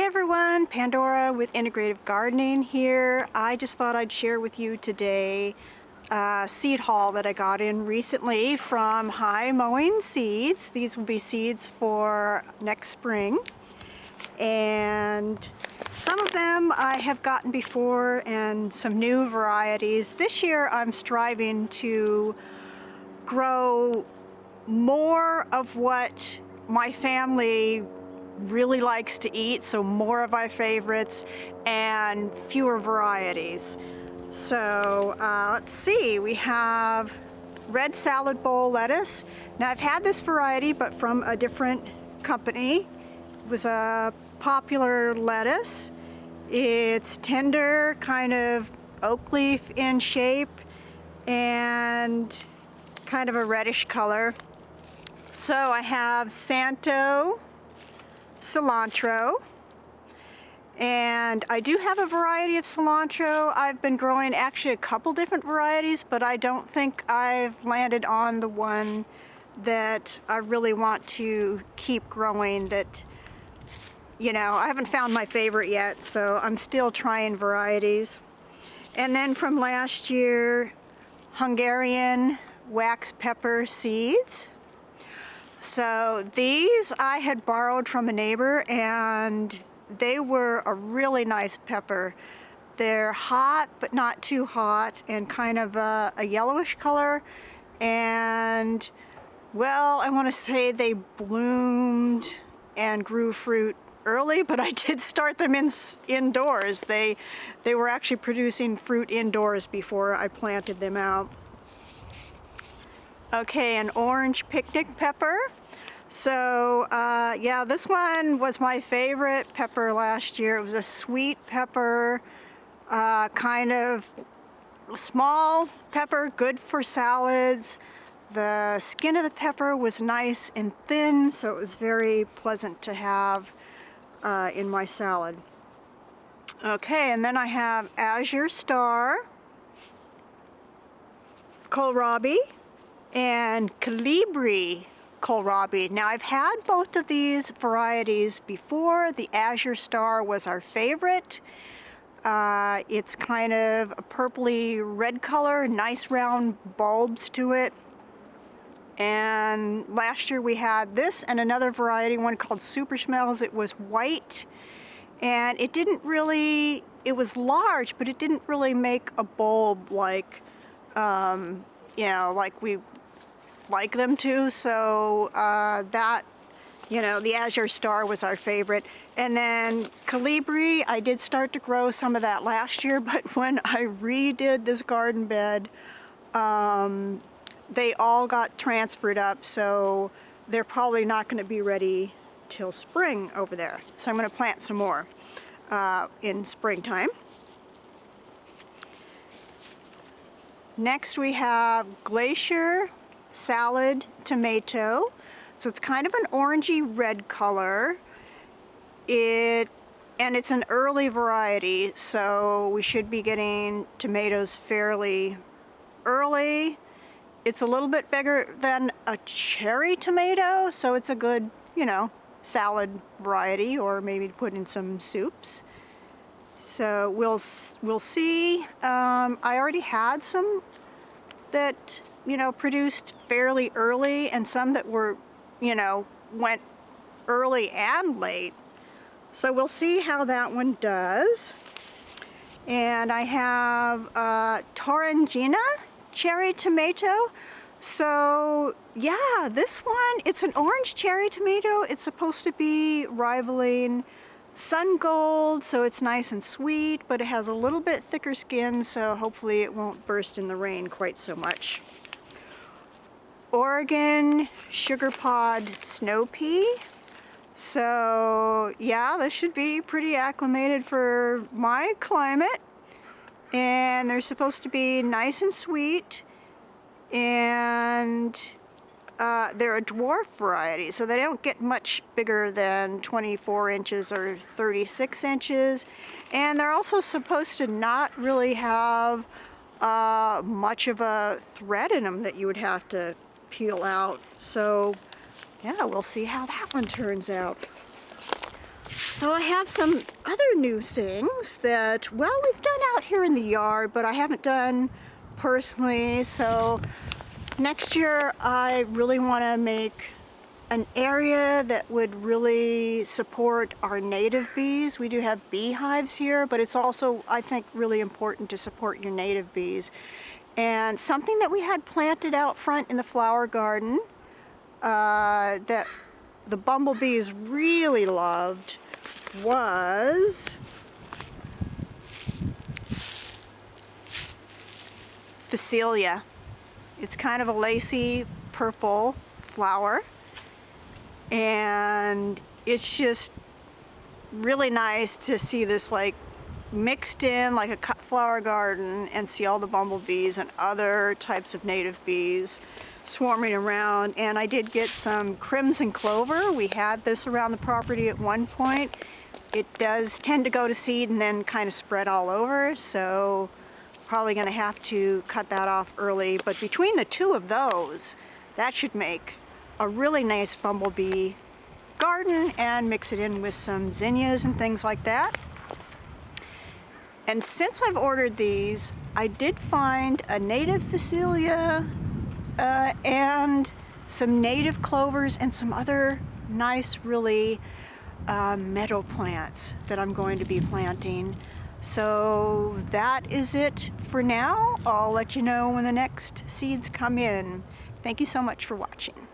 everyone, Pandora with Integrative Gardening here. I just thought I'd share with you today a seed haul that I got in recently from High Mowing Seeds. These will be seeds for next spring. And some of them I have gotten before and some new varieties. This year I'm striving to grow more of what my family really likes to eat, so more of my favorites and fewer varieties. So let's see, we have red salad bowl lettuce. Now I've had this variety but from a different company. It was a popular lettuce. It's tender, kind of oak leaf in shape and kind of a reddish color. So I have Santo, cilantro, and I do have a variety of cilantro. I've been growing actually a couple different varieties, but I don't think I've landed on the one that I really want to keep growing. That, you know, I haven't found my favorite yet, so I'm still trying varieties. And then from last year, Hungarian wax pepper seeds. So these I had borrowed from a neighbor and they were a really nice pepper. They're hot but not too hot and kind of a yellowish color, and well, I want to say they bloomed and grew fruit early, but I did start them indoors. They were actually producing fruit indoors before I planted them out. Okay, an orange picnic pepper. So yeah, this one was my favorite pepper last year. It was a sweet pepper, kind of small pepper, good for salads. The skin of the pepper was nice and thin, so it was very pleasant to have in my salad. Okay, and then I have Azure Star, kohlrabi, and Calibri kohlrabi. Now I've had both of these varieties before. The Azure Star was our favorite. It's kind of a purpley red color, nice round bulbs to it. And last year we had this and another variety, one called Super Smells. It was white and it didn't really, it was large, but it didn't really make a bulb like, you know, like we like them to. So that, you know, the Azure Star was our favorite. And then Calibri, I did start to grow some of that last year, but when I redid this garden bed, they all got transferred up, so they're probably not going to be ready till spring over there. So I'm going to plant some more in springtime. Next we have Glacier salad tomato. So it's kind of an orangey red color. And it's an early variety, so we should be getting tomatoes fairly early. It's a little bit bigger than a cherry tomato, so it's a good, you know, salad variety, or maybe to put in some soups. So we'll see. I already had some that, you know, produced fairly early, and some that were, you know, went early and late. So we'll see how that one does. And I have Torrangina cherry tomato. So yeah, this one, it's an orange cherry tomato. It's supposed to be rivaling Sun Gold, so it's nice and sweet, but it has a little bit thicker skin, so hopefully it won't burst in the rain quite so much. Oregon sugar pod snow pea. So yeah, this should be pretty acclimated for my climate. And they're supposed to be nice and sweet, and they're a dwarf variety, so they don't get much bigger than 24 inches or 36 inches. And they're also supposed to not really have much of a thread in them that you would have to peel out. So yeah, we'll see how that one turns out. So I have some other new things that, well, we've done out here in the yard, but I haven't done personally. So next year I really want to make an area that would really support our native bees. We do have beehives here, but it's also, I think, really important to support your native bees. And something that we had planted out front in the flower garden that the bumblebees really loved was Phacelia. It's kind of a lacy purple flower, and it's just really nice to see this like mixed in like a cut flower garden and see all the bumblebees and other types of native bees swarming around. And I did get some crimson clover. We had this around the property at one point. It does tend to go to seed and then kind of spread all over, so probably going to have to cut that off early. But between the two of those, that should make a really nice bumblebee garden, and mix it in with some zinnias and things like that. And since I've ordered these, I did find a native Phacelia and some native clovers and some other nice, really meadow plants that I'm going to be planting. So that is it for now. I'll let you know when the next seeds come in. Thank you so much for watching.